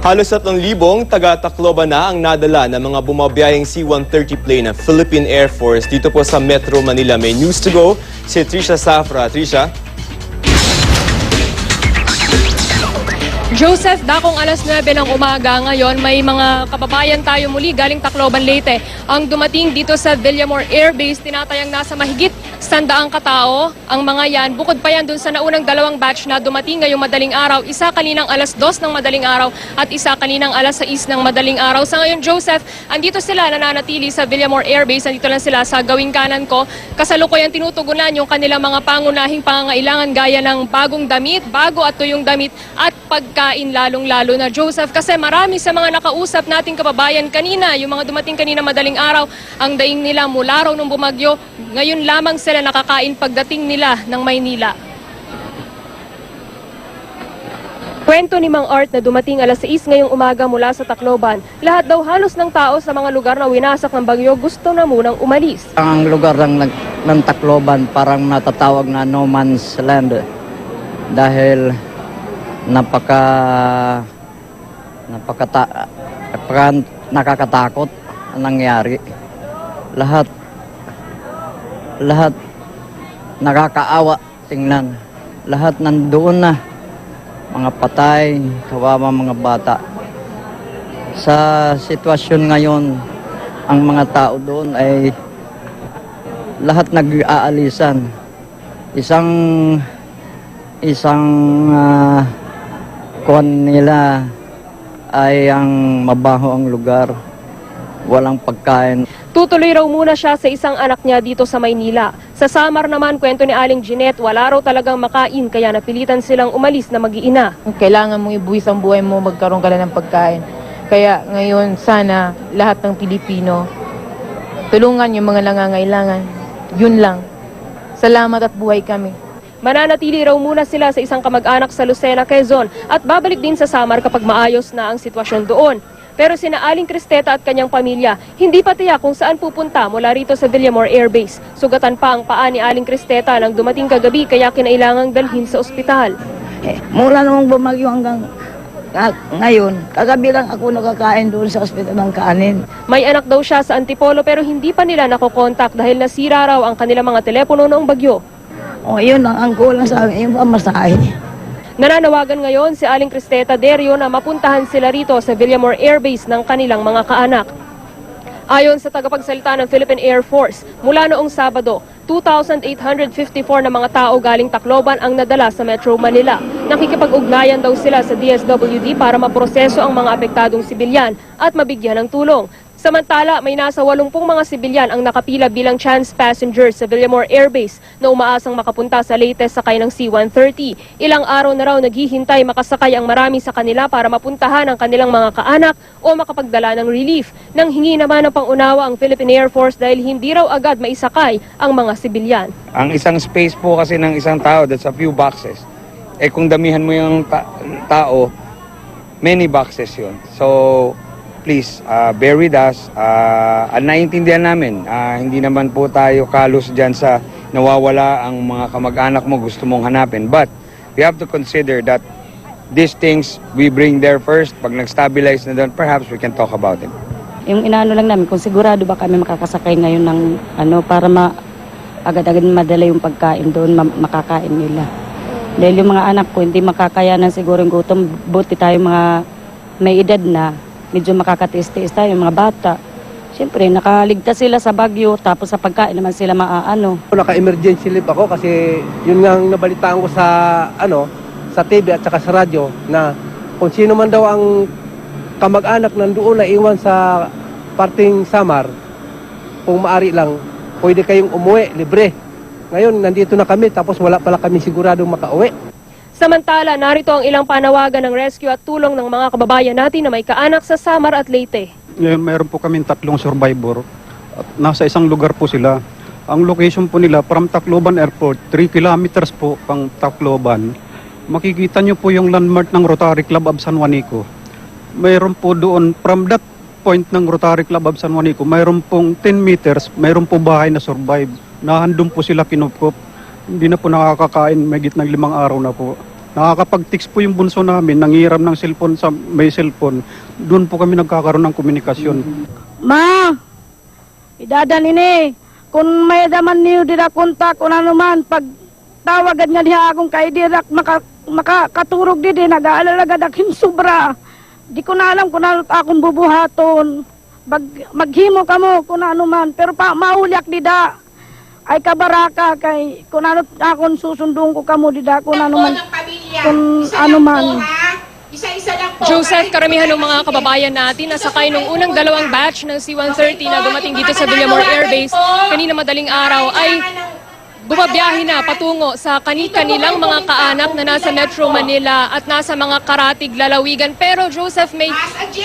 Halos 3,000 taga-Tacloban na ang nadala ng mga bumabiyaheng C-130 plane ng Philippine Air Force dito po sa Metro Manila. May news to go si Trisha Safra. Trisha? Joseph, dakong alas 9 ng umaga ngayon, may mga kababayan tayo muli galing Tacloban, Leyte. Ang dumating dito sa Villamor Air Base, tinatayang nasa mahigit 100 katao. Ang mga yan, bukod pa yan dun sa naunang 2 batch na dumating ngayong madaling araw. Isa kaninang alas 2 ng madaling araw at isa kaninang alas 6 ng madaling araw. Sa ngayon, Joseph, andito sila nananatili sa Villamor Air Base. Andito lang sila sa gawing kanan ko. Kasalukuyan tinutugunan yung kanilang mga pangunahing pangangailangan gaya ng bagong damit, bago at tuyong damit at pagkain lalong-lalo na, Joseph, kasi marami sa mga nakausap nating kababayan kanina, yung mga dumating kanina madaling araw, ang daing nila mula raw nung bumagyo, ngayon lamang sila nakakain pagdating nila ng Maynila. Kwento ni Mang Art na dumating alas 6 ngayong umaga mula sa Tacloban, lahat daw halos ng tao sa mga lugar na winasak ng bagyo gusto na munang umalis. Ang lugar ng Tacloban parang natatawag na no man's land dahil nakakatakot ang nangyari. Lahat nakakaawa tingnan. Lahat nandoon na. Mga patay, kawawa mga bata. Sa sitwasyon ngayon, ang mga tao doon ay lahat nag-aalisan. Isang kuwan nila ay ang mabaho ang lugar, walang pagkain. Tutuloy raw muna siya sa isang anak niya dito sa Maynila. Sa Samar naman, kwento ni Aling Jeanette, wala raw talagang makain kaya napilitan silang umalis na mag-iina. Kailangan mong ibuwis ang buhay mo, magkaroon ka lang ng pagkain. Kaya ngayon sana lahat ng Pilipino tulungan yung mga nangangailangan. Yun lang. Salamat at buhay kami. Mananatili raw muna sila sa isang kamag-anak sa Lucena, Quezon at babalik din sa Samar kapag maayos na ang sitwasyon doon. Pero sina Aling Cristeta at kanyang pamilya, hindi pa tiyak kung saan pupunta mula rito sa Villamor Air Base. Sugatan pa ang paa ni Aling Cristeta nang dumating kagabi kaya kinailangang dalhin sa ospital. Mula namang bumagyo hanggang ngayon, kagabi lang ako nakakain doon sa ospital ng kanin. May anak daw siya sa Antipolo pero hindi pa nila nakokontak dahil nasira raw ang kanilang mga telepono noong bagyo. O yun ang kulang sa akin, yung pamasahe. Nananawagan ngayon si Aling Cristeta Derio na mapuntahan sila rito sa Villamor Air Base ng kanilang mga kaanak. Ayon sa tagapagsalita ng Philippine Air Force, mula noong Sabado, 2,854 na mga tao galing Tacloban ang nadala sa Metro Manila. Nakikipag-ugnayan daw sila sa DSWD para maproseso ang mga apektadong sibilyan at mabigyan ng tulong. Samantala, may nasa 80 mga sibilyan ang nakapila bilang chance passengers sa Villamor Air Base na umaasang makapunta sa Leyte sakay ng C-130. Ilang araw na raw naghihintay makasakay ang marami sa kanila para mapuntahan ang kanilang mga kaanak o makapagdala ng relief. Nang hingi naman ng pangunawa ang Philippine Air Force dahil hindi raw agad maisakay ang mga sibilyan. Ang isang space po kasi ng isang tao, that's a few boxes. Eh kung damihan mo yung tao, many boxes yun. So, please, bear with us. Naiintindihan namin, hindi naman po tayo kalos dyan sa nawawala ang mga kamag-anak mo gusto mong hanapin. But we have to consider that these things we bring there first. Pag nag-stabilize na doon, perhaps we can talk about it. Yung inaano lang namin, kung sigurado ba kami makakasakay ngayon ng para agad-agad madala yung pagkain doon, makakain nila. Dahil yung mga anak ko, hindi makakayanan siguro yung gutom. Buti tayo mga may edad na, medyo makakatiis-tiis tayo, yung mga bata. Siyempre, nakaligtas sila sa bagyo, tapos sa pagkain naman sila maaano. Naka-emergency leave ako kasi yun nga ang nabalitaan ko sa TV at saka sa radyo na kung sino man daw ang kamag-anak nandoon na iwan sa parting Samar, kung maari lang, pwede kayong umuwi, libre. Ngayon, nandito na kami, tapos wala pala kami siguradong makauwi. Samantala, narito ang ilang panawagan ng rescue at tulong ng mga kababayan natin na may kaanak sa Samar at Leyte. Mayroon po kami 3 survivor at nasa isang lugar po sila. Ang location po nila from Tacloban Airport, 3 kilometers po pang Tacloban. Makikita nyo po yung landmark ng Rotary Club of San Juanico. Mayroon po doon, from that point ng Rotary Club of San Juanico, mayroon pong 10 meters, mayroon po bahay na survive. Nahandun po sila kinupkop. Hindi na po nakakakain, may gitnang 5 araw na po. Nakakapag-text po yung bunso namin, nangiram ng cellphone sa may cellphone. Doon po kami nagkakaroon ng komunikasyon. Ma, idadani ni. Kung may daman niyo dira kontak, kung ano man, pag tawagan nga diha akong kay dirak, makakaturog di din, nag-aalala daking sobra. Di ko na alam kung ano akong bubuhaton. Maghimo ka mo kung ano man, pero pa maulyak di da. Ay kabaraka kay kung ano akong susundong ko kamo di da, kung ano man. Kung ano man. Joseph, karamihan ng mga kababayan natin na sakay nung unang dalawang batch ng C-130 na dumating dito sa Villamor Air Base kanina madaling araw ay bumabiyahe na patungo sa kanilang mga kaanak na nasa Metro Manila at nasa mga karatig lalawigan. Pero Joseph, may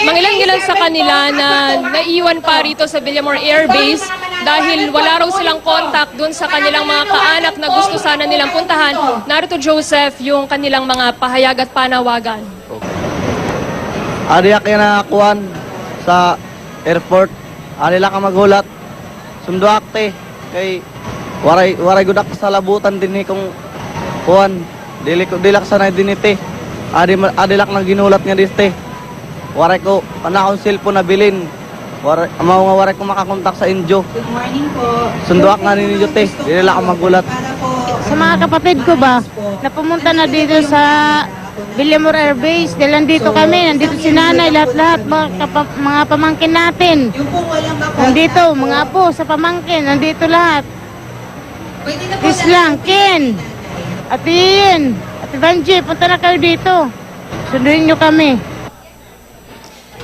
mangilan-ngilan sa kanila na naiwan pa rito sa Villamor Air Base dahil wala raw silang contact dun sa kanilang mga kaanak na gusto sana nilang puntahan. Narito Joseph yung kanilang mga pahayag at panawagan. Ariya kaya nakakuan sa airport. Arila ka magulat. Sundo akte kay waray gudak sa labutan din ni kung kuan dilak sanay din ite. Adilak nang ginulat nga diste. Waray ko panahon cellphone na bilin. Waray ko makakontak sa injo. Good morning po. Sunduak na ninyo te. Dilak ka magulat. Sa mga kapatid ko ba, na pumunta na dito sa Villamor Air Base, dahil nandito kami, nandito si nanay, lahat-lahat, mga pamangkin natin. Yung po walang bako. Nandito, mga apo sa pamangkin, nandito lahat. Pwede na po Islang, Ken, Ate Ian, Ate Vanji, punta na kayo dito. Sunduin nyo kami.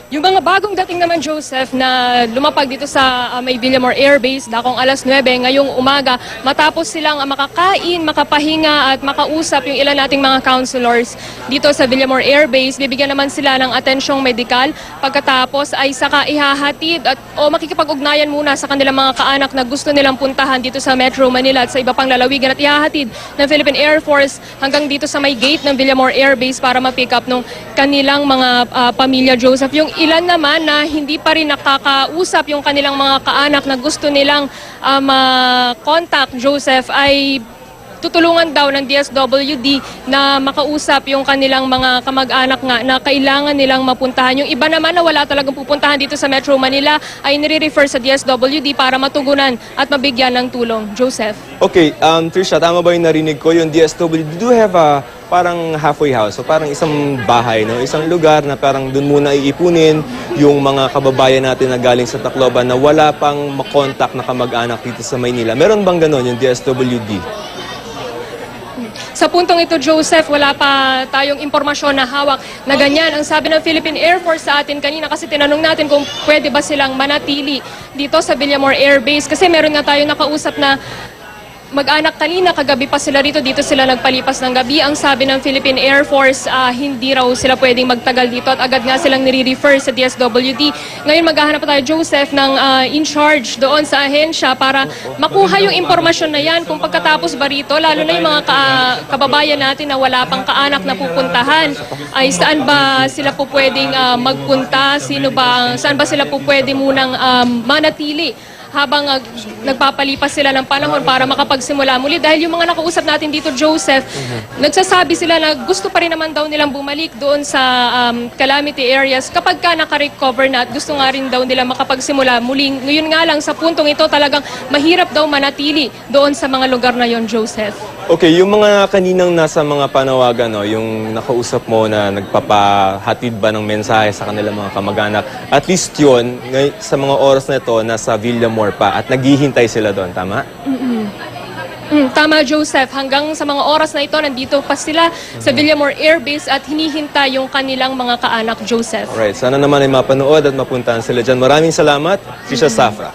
Yung mga bagong dating naman, Joseph, na lumapag dito sa may Villamor Air Base, dakong alas 9 ngayong umaga, matapos silang makakain, makapahinga at makausap yung ilan nating mga counselors dito sa Villamor Air Base, bibigyan naman sila ng atensyong medikal. Pagkatapos ay saka ihahatid o makikipag-ugnayan muna sa kanilang mga kaanak na gusto nilang puntahan dito sa Metro Manila at sa iba pang lalawigan at ihahatid ng Philippine Air Force hanggang dito sa may gate ng Villamor Air Base para ma-pick up ng kanilang mga pamilya, Joseph. Yung ilan naman na hindi pa rin nakakausap yung kanilang mga kaanak na gusto nilang contact, Joseph, ay tutulungan daw ng DSWD na makausap yung kanilang mga kamag-anak nga na kailangan nilang mapuntahan. Yung iba naman na wala talagang pupuntahan dito sa Metro Manila ay nire-refer sa DSWD para matugunan at mabigyan ng tulong. Joseph. Okay, Trisha, tama ba yung narinig ko? Yung DSWD do have a parang halfway house, so parang isang bahay, no? Isang lugar na parang dun muna iipunin yung mga kababayan natin na galing sa Tacloban na wala pang makontak na kamag-anak dito sa Maynila. Meron bang ganon yung DSWD? Sa puntong ito, Joseph, wala pa tayong impormasyon na hawak na ganyan. Ang sabi ng Philippine Air Force sa atin kanina, kasi tinanong natin kung pwede ba silang manatili dito sa Villamor Air Base. Kasi meron nga tayong nakausap na mag-anak kanina, kagabi pa sila dito sila nagpalipas ng gabi. Ang sabi ng Philippine Air Force, hindi raw sila pwedeng magtagal dito at agad nga silang nire-refer sa DSWD. Ngayon maghahanap pa tayo, Joseph, ng in-charge doon sa ahensya para makuha yung impormasyon na yan kung pagkatapos ba rito, lalo na yung mga kababayan natin na wala pang kaanak na pupuntahan, ay saan ba sila po pwedeng magpunta, saan ba sila po pwede munang manatili habang nagpapalipas sila ng panahon para makapagsimula muli. Dahil yung mga nakausap natin dito, Joseph, nagsasabi sila na gusto pa rin naman daw nilang bumalik doon sa calamity areas kapag ka nakarecover na at gusto nga rin daw nila makapagsimula muli. Ngayon nga lang, sa puntong ito talagang mahirap daw manatili doon sa mga lugar na yon, Joseph. Okay, yung mga kaninang nasa mga panawagan, no, yung nakausap mo na nagpapahatid ba ng mensahe sa kanilang mga kamag-anak, at least yun, sa mga oras na ito, nasa Villamor pa at naghihintay sila doon, tama? Tama, Joseph. Hanggang sa mga oras na ito, nandito pa sila sa Villamor Air Base at hinihintay yung kanilang mga kaanak, Joseph. Alright, sana naman ay mapanood at mapuntahan sila dyan. Maraming salamat, Trisha Safra.